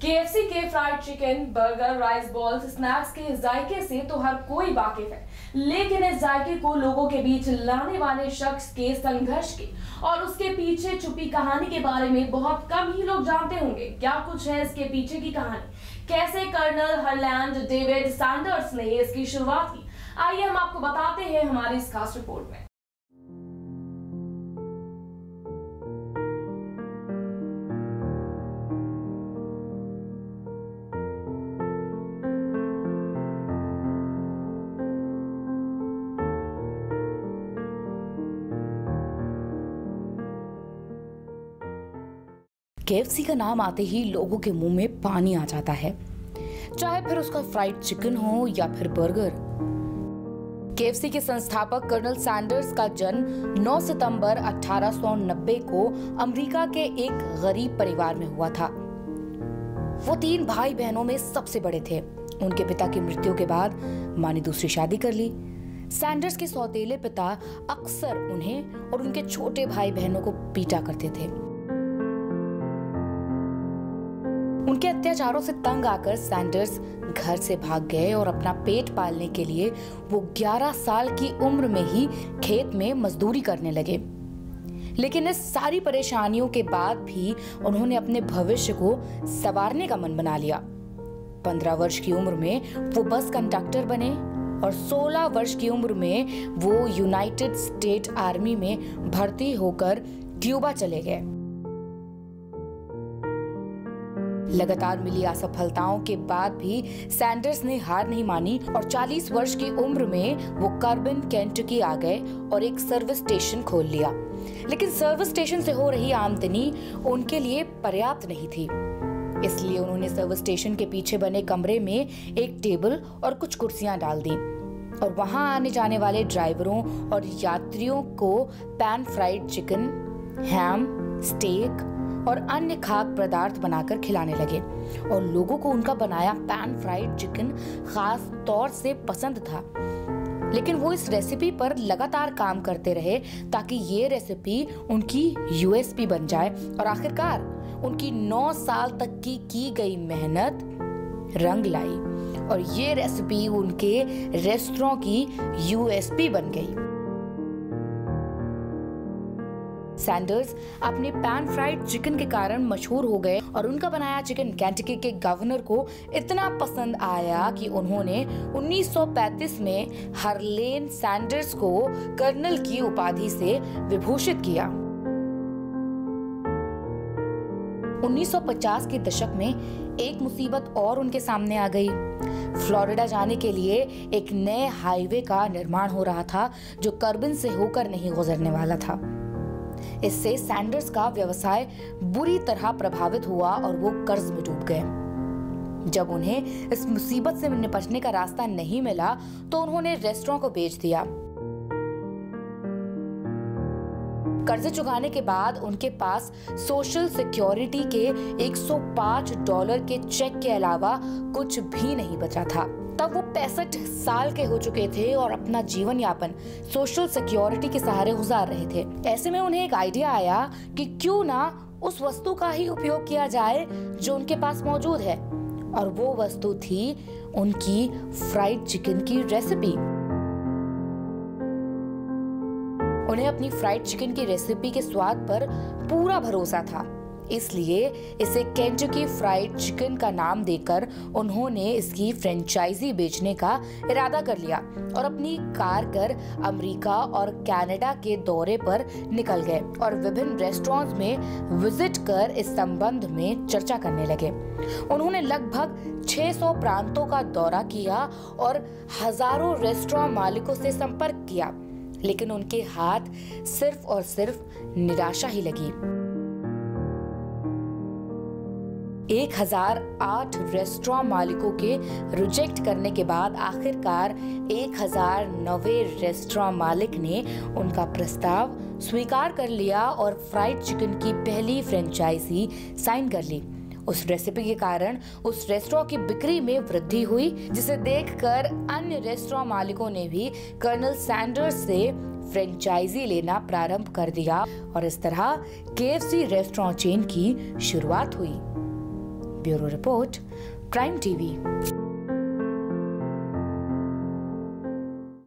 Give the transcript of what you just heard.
KFC के fried chicken, burger, rice balls, snacks के जायके से तो हर कोई वाकिफ है, लेकिन इस जायके को लोगों के बीच लाने वाले शख्स के संघर्ष के और उसके पीछे छुपी कहानी के बारे में बहुत कम ही लोग जानते होंगे। क्या कुछ है इसके पीछे की कहानी, कैसे कर्नल हरलैंड डेविड सैंडर्स ने इसकी शुरुआत की, आइए हम आपको बताते हैं हमारी इस खास रिपोर्ट में। केएफसी का नाम आते ही लोगों के मुंह में पानी आ जाता है, चाहे फिर उसका फ्राइड चिकन हो या फिर बर्गर। केएफसी के संस्थापक कर्नल सैंडर्स का जन्म 9 सितंबर 1890 को अमेरिका के एक गरीब परिवार में हुआ था। वो 3 भाई बहनों में सबसे बड़े थे। उनके पिता की मृत्यु के बाद मां ने दूसरी शादी कर ली। सैंडर्स के सौतेले पिता अक्सर उन्हें और उनके छोटे भाई बहनों को पीटा करते थे। उनके अत्याचारों से तंग आकर सैंडर्स घर से भाग गए और अपना पेट पालने के लिए वो 11 साल की उम्र में ही खेत में मजदूरी करने लगे। लेकिन इस सारी परेशानियों के बाद भी उन्होंने अपने भविष्य को संवारने का मन बना लिया। 15 वर्ष की उम्र में वो बस कंडक्टर बने और 16 वर्ष की उम्र में वो यूनाइटेड स्टेट आर्मी में भर्ती होकर क्यूबा चले गए। लगातार मिली असफलताओं के बाद भी सैंडर्स ने हार नहीं मानी और 40 वर्ष की उम्र में वो कार्बिन, केंटकी आ गए और एक सर्विस स्टेशन खोल लिया। लेकिन सर्विस स्टेशन से हो रही आमदनी उनके लिए पर्याप्त नहीं थी, इसलिए उन्होंने सर्विस स्टेशन के पीछे बने कमरे में एक टेबल और कुछ कुर्सियां डाल दी और वहां आने जाने वाले ड्राइवरों और यात्रियों को पैन फ्राइड चिकन, हैम, स्टेक और अन्य खाद्य पदार्थ बनाकर खिलाने लगे। और लोगों को उनका बनाया पैन फ्राइड चिकन खास तौर से पसंद था। लेकिन वो इस रेसिपी पर लगातार काम करते रहे ताकि ये रेसिपी उनकी यूएसपी बन जाए और आखिरकार उनकी 9 साल तक की गई मेहनत रंग लाई और ये रेसिपी उनके रेस्टोरेंट की यूएसपी बन गई। सैंडर्स अपने पैन फ्राइड चिकन के कारण मशहूर हो गए और उनका बनाया चिकन केंटकी के गवर्नर को इतना पसंद आया कि उन्होंने 1935 में हरलेन सैंडर्स को कर्नल की उपाधि से विभूषित किया। 1950 के दशक में एक मुसीबत और उनके सामने आ गई। फ्लोरिडा जाने के लिए एक नए हाईवे का निर्माण हो रहा था जो कार्बिन से होकर नहीं गुजरने वाला था। इससे सैंडर्स का व्यवसाय बुरी तरह प्रभावित हुआ और वो कर्ज में डूब गए। जब उन्हें इस मुसीबत से निपटने का रास्ता नहीं मिला तो उन्होंने रेस्टोरेंट को बेच दिया। कर्ज चुकाने के बाद उनके पास सोशल सिक्योरिटी के $105 के चेक के अलावा कुछ भी नहीं बचा था। तब वो 65 साल के हो चुके थे और अपना जीवन यापन सोशल सिक्योरिटी के सहारे गुजार रहे थे। ऐसे में उन्हें एक आइडिया आया कि क्यों ना उस वस्तु का ही उपयोग किया जाए जो उनके पास मौजूद है, और वो वस्तु थी उनकी फ्राइड चिकन की रेसिपी। उन्हें अपनी फ्राइड चिकन की रेसिपी के स्वाद पर पूरा भरोसा था, इसलिए इसे केंटकी फ्राइड चिकन का नाम देकर उन्होंने इसकी फ्रेंचाइजी बेचने का इरादा कर लिया और अपनी कार कर अमेरिका और कनाडा के दौरे पर निकल गए और विभिन्न रेस्टोरेंट्स में विजिट कर इस संबंध में चर्चा करने लगे। उन्होंने लगभग 600 प्रांतों का दौरा किया और हजारों रेस्टोरेंट मालिकों से संपर्क किया, लेकिन उनके हाथ सिर्फ और सिर्फ निराशा ही लगी। 1008 रेस्टोरेंट मालिकों के रिजेक्ट करने के बाद आखिरकार 1009वें रेस्टोरेंट मालिक ने उनका प्रस्ताव स्वीकार कर लिया और फ्राइड चिकन की पहली फ्रेंचाइजी साइन कर ली। उस रेसिपी के कारण उस रेस्टोरेंट की बिक्री में वृद्धि हुई, जिसे देखकर अन्य रेस्टोरेंट मालिकों ने भी कर्नल सैंडर्स से फ्रेंचाइजी लेना प्रारंभ कर दिया और इस तरह केएफसी रेस्टोरेंट चेन की शुरुआत हुई। Bureau report, crime TV.